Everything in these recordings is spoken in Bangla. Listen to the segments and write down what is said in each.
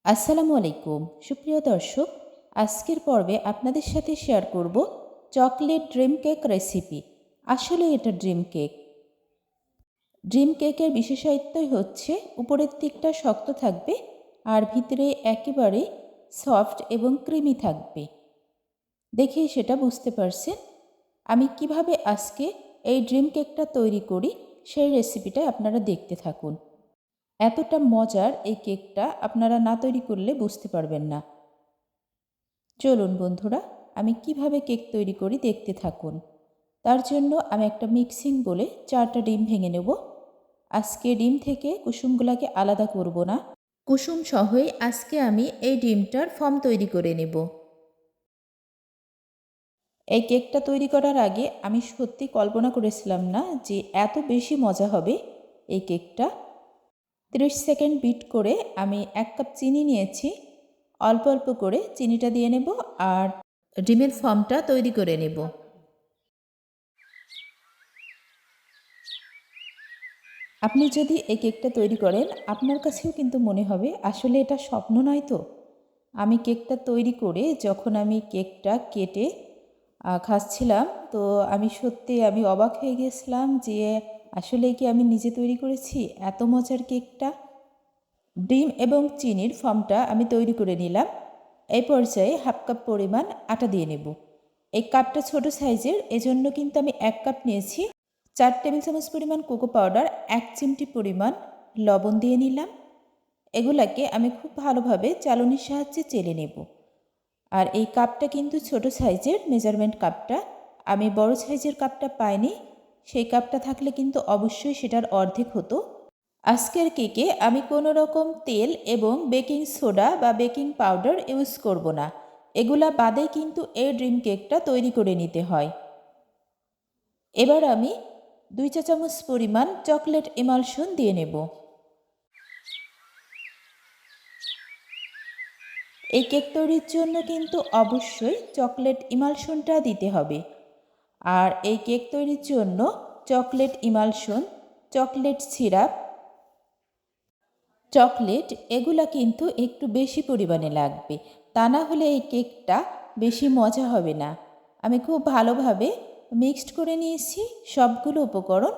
আসসালামু আলাইকুম সুপ্রিয় দর্শক, আজকের পর্বে আপনাদের সাথে শেয়ার করব চকলেট ড্রিম কেক রেসিপি। আসলে এটা ড্রিম কেকের বিশেষত্বই হচ্ছে উপরের দিকটা শক্ত থাকবে আর ভিতরে একেবারে সফট এবং ক্রিমি থাকবে। দেখেই সেটা বুঝতে পারছেন আমি কিভাবে আজকে এই ড্রিম কেকটা তৈরি করি, সেই রেসিপিটা আপনারা দেখতে থাকুন। এতটা মজার এই কেকটা আপনারা না তৈরি করলে বুঝতে পারবেন না। চলুন বন্ধুরা, আমি কিভাবে কেক তৈরি করি দেখতে থাকুন। তার জন্য আমি একটা মিক্সিং বলে 4টা ডিম ভেঙে নেব। আজকে ডিম থেকে কুসুমগুলোকে আলাদা করব না, কুসুম সহই আজকে আমি এই ডিমটার ফর্ম তৈরি করে নেব। এই কেকটা তৈরি করার আগে আমি সত্যি কল্পনা করেছিলাম না যে এত বেশি মজা হবে এই কেকটা। 30 সেকেন্ড বিট করে আমি 1 কাপ চিনি নিয়েছি। অল্প অল্প করে চিনিটা দিয়ে নেব আর ডিমের ফর্মটা তৈরি করে নেব। আপনি যদি এই কেকটা তৈরি করেন আপনার কাছেও কিন্তু মনে হবে আসলে এটা স্বপ্ন নয় তো। আমি কেকটা তৈরি করে যখন আমি কেকটা কেটে খাচ্ছিলাম, তো আমি অবাক হয়ে গেছিলাম যে আসলে কি আমি নিজে তৈরি করেছি এত মজার কেকটা। ডিম এবং চিনির ফর্মটা আমি তৈরি করে নিলাম। এই পর্যায়ে 1/2 কাপ পরিমাণ আটা দিয়ে নেব। এই কাপটা ছোট সাইজের, এজন্য কিন্তু আমি 1 কাপ নিয়েছি। 4 টেবিল চামচ পরিমাণ কোকো পাউডার, 1 চিমটি পরিমাণ লবণ দিয়ে নিলাম। এগুলাকে আমি খুব ভালোভাবে চালনির সাহায্যে চেলে নেব। আর এই কাপটা কিন্তু ছোট সাইজের, মেজারমেন্ট কাপটা। আমি বড় সাইজের কাপটা পাইনি, সেই কাপটা থাকলে কিন্তু অবশ্যই সেটার অর্ধেক হতো। আজকের কেকে আমি কোনো রকম তেল এবং বেকিং সোডা বা বেকিং পাউডার ইউজ করব না। এগুলা বাদে কিন্তু এই ড্রিম কেকটা তৈরি করে নিতে হয়। এবার আমি 2 চা চামচ পরিমাণ চকলেট এমালশন দিয়ে নেব। এই কেক তৈরির জন্য কিন্তু অবশ্যই চকলেট ইমালশনটা দিতে হবে। আর এই কেক তৈরির জন্য chocolate emulsion, chocolate syrup, chocolate এগুলা কিন্তু একটু বেশি পরিমাণে লাগবে, তা না হলে এই কেকটা বেশি মজা হবে না। আমি খুব ভালোভাবে মিক্সড করে নিয়েছি সবগুলো উপকরণ।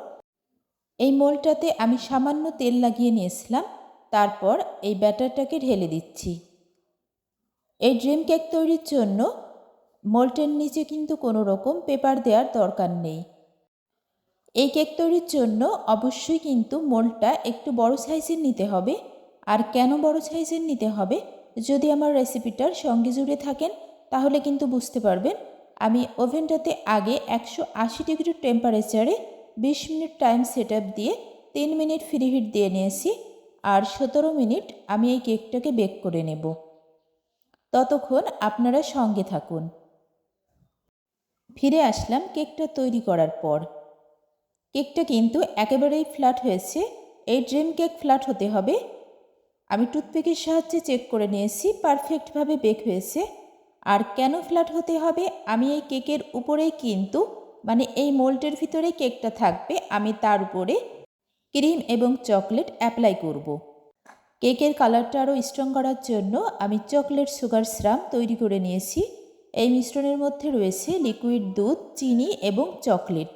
এই মোলটাতে আমি সামান্য তেল লাগিয়ে নিয়েছিলাম, তারপর এই ব্যাটারটাকে ঢেলে দিচ্ছি। এই ড্রিম কেক তৈরির জন্য মোল্টের নিচে কিন্তু কোনো রকম পেপার দেওয়ার দরকার নেই। এই কেক তৈরির জন্য অবশ্যই কিন্তু মোল্ডটা একটু বড় সাইজের নিতে হবে। আর কেন বড় সাইজের নিতে হবে, যদি আমার রেসিপিটার সঙ্গে জুড়ে থাকেন তাহলে কিন্তু বুঝতে পারবেন। আমি ওভেনটাতে আগে 180 ডিগ্রি টেম্পারেচারে 20 মিনিট টাইম সেট আপ দিয়ে 3 মিনিট ফ্রি হিট দিয়ে নিয়েছি। আর 17 মিনিট আমি এই কেকটাকে বেক করে নেব। ততক্ষণ আপনারা সঙ্গে থাকুন। ফিরে আসলাম কেকটা তৈরি করার পর। কেকটা কিন্তু একেবারেই ফ্ল্যাট হয়েছে। এই ড্রিম কেক ফ্ল্যাট হতে হবে। আমি টুথপিকের সাহায্যে চেক করে নিয়েছি পারফেক্টভাবে বেক হয়েছে। আর কেন ফ্ল্যাট হতে হবে, আমি এই কেকের উপরেই কিন্তু এই মোল্ডের ভিতরে কেকটা থাকবে, আমি তার উপরে ক্রিম এবং চকলেট অ্যাপ্লাই করব। কেকের কালারটা আরও স্ট্রং করার জন্য আমি চকলেট সুগার সিরাপ তৈরি করে নিয়েছি। এই মিশ্রণের মধ্যে রয়েছে লিকুইড দুধ, চিনি এবং চকলেট।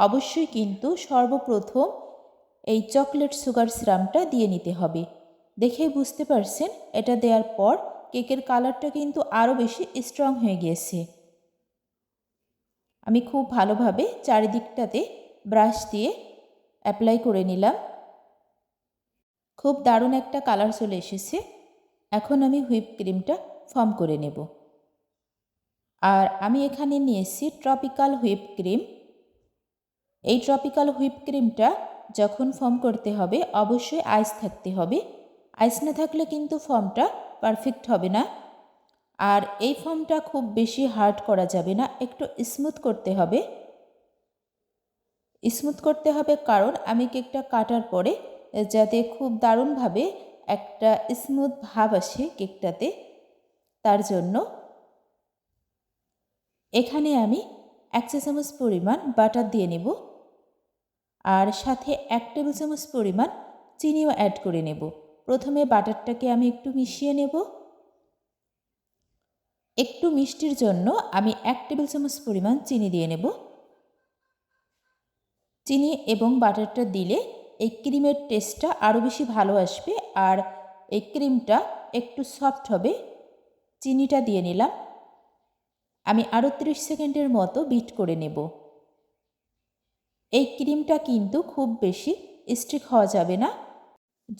অবশ্যই কিন্তু সর্বপ্রথম এই চকলেট সুগার সিরাপটা দিয়ে নিতে হবে। দেখে বুঝতে পারছেন এটা দেওয়ার পর কেকের কালারটা কিন্তু আরও বেশি স্ট্রং হয়ে গিয়েছে। আমি খুব ভালোভাবে চারিদিকটাতে ব্রাশ দিয়ে অ্যাপ্লাই করে নিলাম। খুব দারুণ একটা কালার চলে এসেছে। এখন আমি হুইপ ক্রিমটা ফর্ম করে নেব। আর আমি এখানে নিয়েছি ট্রপিক্যাল হুইপ ক্রিম। এই ট্রপিক্যাল হুইপ ক্রিমটা যখন ফর্ম করতে হবে অবশ্যই আইস থাকতে হবে। আইস না থাকলে কিন্তু ফর্মটা পারফেক্ট হবে না। আর এই ফর্মটা খুব বেশি হার্ড করা যাবে না, একটু স্মুথ করতে হবে। স্মুথ করতে হবে কারণ আমি কেকটা কাটার পরে যাতে খুব দারুণভাবে একটা স্মুথ ভাব আসে কেকটাতে, তার জন্য এখানে আমি 1 চা চামচ পরিমাণ বাটার দিয়ে নেব। আর সাথে 1 টেবিল চামচ পরিমাণ চিনিও অ্যাড করে নেব। প্রথমে বাটারটাকে আমি একটু মিশিয়ে নেব। একটু মিষ্টির জন্য আমি 1 টেবিল চামচ পরিমাণ চিনি দিয়ে নেব। চিনি এবং বাটারটা দিলে এই ক্রিমের টেস্টটা আরও বেশি ভালো আসবে আর এই ক্রিমটা একটু সফট হবে। চিনিটা দিয়ে নিলাম। আমি আরও 30 সেকেন্ডের মতো বিট করে নেব। এই ক্রিমটা কিন্তু খুব বেশি স্টিক হওয়া যাবে না।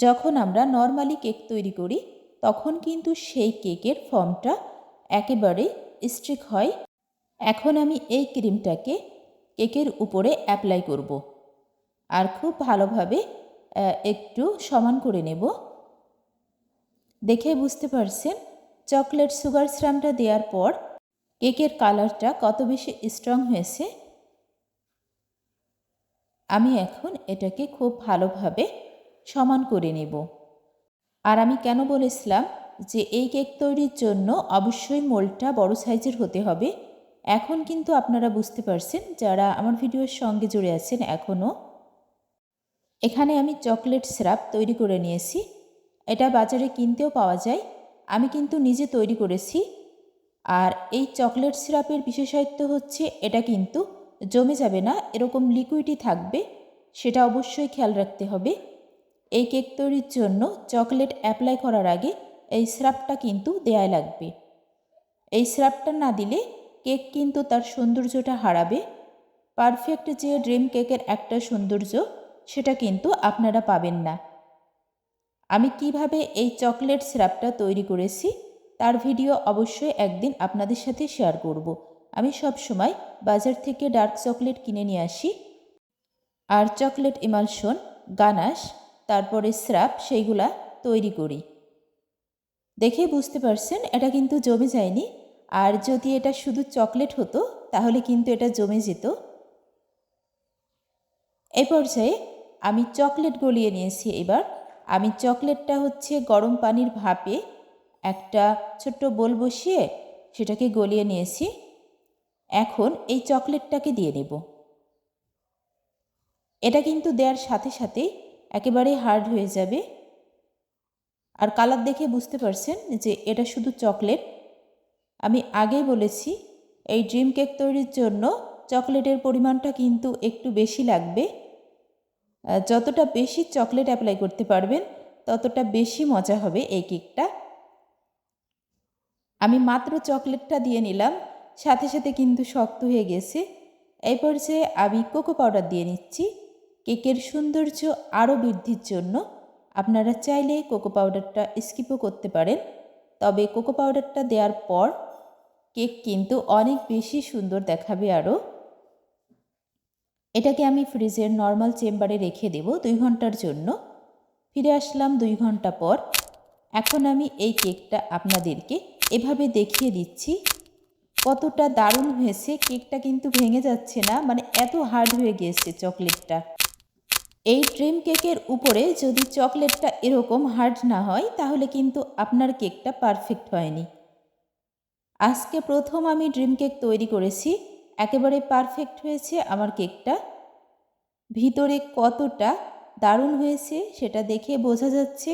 যখন আমরা নর্মালি কেক তৈরি করি তখন কিন্তু সেই কেকের ফর্মটা একেবারে স্টিক হয়। এখন আমি এই ক্রিমটাকে কেকের উপরে অ্যাপ্লাই করব আর খুব ভালোভাবে একটু সমান করে নেব। দেখে বুঝতে পারছেন চকলেট সুগার সিরাপটা দেওয়ার পর কেকের কালারটা কত বেশি স্ট্রং হয়েছে। আমি এখন এটাকে খুব ভালোভাবে সমান করে নেব। আর আমি কেন বলেছিলাম যে এই কেক তৈরির জন্য অবশ্যই মোল্ডটা বড় সাইজের হতে হবে, এখন কিন্তু আপনারা বুঝতে পারছেন যারা আমার ভিডিওর সঙ্গে জুড়ে আছেন এখনও। এখানে আমি চকলেট সিরাপ তৈরি করে নিয়েছি। এটা বাজারে কিনতেও পাওয়া যায়, আমি কিন্তু নিজে তৈরি করেছি। আর এই চকলেট সিরাপের বিশেষত্ব হচ্ছে এটা কিন্তু জমে যাবে না, এরকম লিকুইডই থাকবে, সেটা অবশ্যই খেয়াল রাখতে হবে। এই কেক তৈরির জন্য চকলেট অ্যাপ্লাই করার আগে এই সিরাপটা কিন্তু দেয়া লাগবে। এই সিরাপটা না দিলে কেক কিন্তু তার সৌন্দর্যটা হারাবে। পারফেক্ট যে ড্রিম কেকের একটা সৌন্দর্য সেটা কিন্তু আপনারা পাবেন না। আমি কিভাবে এই চকলেট সিরাপটা তৈরি করেছি তার ভিডিও অবশ্যই একদিন আপনাদের সাথে শেয়ার করব। আমি সব সময় বাজার থেকে ডার্ক চকলেট কিনে নিয়ে আসি আর চকলেট ইমালশন, গানাশ, তারপরে সিরাপ সেইগুলা তৈরি করি। দেখে বুঝতে পারছেন এটা কিন্তু জমে যায়নি। আর যদি এটা শুধু চকলেট হতো তাহলে কিন্তু এটা জমে যেত। এই পর্যায়ে আমি চকলেট গলিয়ে নিয়েছি। এবার আমি চকলেটটা হচ্ছে গরম পানির ভাপে একটা ছোট্ট বোল বসিয়ে সেটাকে গলিয়ে নিয়েছি। এখন এই চকলেটটাকে দিয়ে নেব। এটা কিন্তু দেওয়ার সাথে সাথেই একেবারে হার্ড হয়ে যাবে। আর কালার দেখে বুঝতে পারছেন যে এটা শুধু চকলেট। আমি আগেই বলেছি এই ড্রিম কেক তৈরির জন্য চকলেটের পরিমাণটা কিন্তু একটু বেশি লাগবে। যতটা বেশি চকলেট অ্যাপ্লাই করতে পারবেন ততটা বেশি মজা হবে এই কেকটা। আমি মাত্র চকলেটটা দিয়ে নিলাম, সাথে সাথে কিন্তু শক্ত হয়ে গেছে। এই পর্যায়ে আমি কোকো পাউডার দিয়ে নিচ্ছি কেকের সৌন্দর্য আরও বৃদ্ধির জন্য। আপনারা চাইলে কোকো পাউডারটা স্কিপও করতে পারেন, তবে কোকো পাউডারটা দেওয়ার পর কেক কিন্তু অনেক বেশি সুন্দর দেখাবে আরও। এটাকে আমি ফ্রিজের নর্মাল চেম্বারে রেখে দেব 2 ঘন্টার জন্য। ফিরে আসলাম 2 ঘন্টা পর। এখন আমি এই কেকটা আপনাদেরকে এভাবে দেখিয়ে দিচ্ছি কতটা দারুণ হয়েছে। কেকটা কিন্তু ভেঙে যাচ্ছে না, মানে এত হার্ড হয়ে গিয়েছে চকলেটটা। এই ড্রিম কেকের উপরে যদি চকলেটটা এরকম হার্ড না হয় তাহলে কিন্তু আপনার কেকটা পারফেক্ট হয়নি। আজকে প্রথম আমি ড্রিম কেক তৈরি করেছি, একেবারে পারফেক্ট হয়েছে আমার কেকটা। ভিতরে কতটা দারুণ হয়েছে সেটা দেখে বোঝা যাচ্ছে।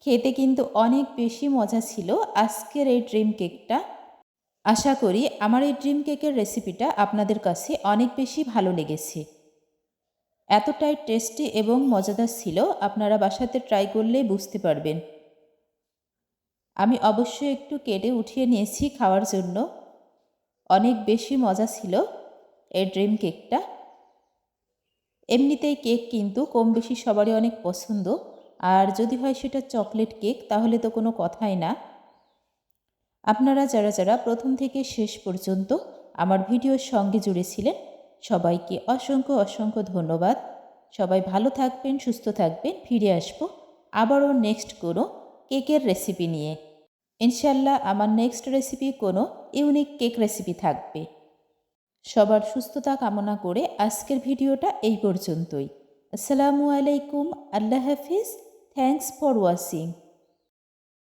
খেতে কিন্তু অনেক বেশি মজা ছিল আজকের এই ড্রিম কেকটা। আশা করি আমার এই ড্রিম কেকের রেসিপিটা আপনাদের কাছে অনেক বেশি ভালো লেগেছে। এতটাই টেস্টি এবং মজাদার ছিল, আপনারা বাসাতে ট্রাই করলেই বুঝতে পারবেন। আমি অবশ্যই একটু কেটে উঠিয়ে নিয়েছি খাওয়ার জন্য। অনেক বেশি মজা ছিল এই ড্রিম কেকটা। এমনিতেই কেক কিন্তু কম বেশি সবারই অনেক পছন্দ, আর যদি হয় সেটা চকলেট কেক তাহলে তো কোনো কথাই না। আপনারা যারা যারা প্রথম থেকে শেষ পর্যন্ত আমার ভিডিওর সঙ্গে জুড়েছিলেন সবাইকে অসংখ্য অসংখ্য ধন্যবাদ। সবাই ভালো থাকবেন, সুস্থ থাকবেন। ফিরে আসবো আবারও নেক্সট কোনো কেকের রেসিপি নিয়ে। ইনশাল্লাহ আমার নেক্সট রেসিপি কোনো ইউনিক কেক রেসিপি থাকবে। সবার সুস্থতা কামনা করে আজকের ভিডিওটা এই পর্যন্তই। আসসালামু আলাইকুম, আল্লাহ হাফিজ, থ্যাংকস ফর ওয়াচিং।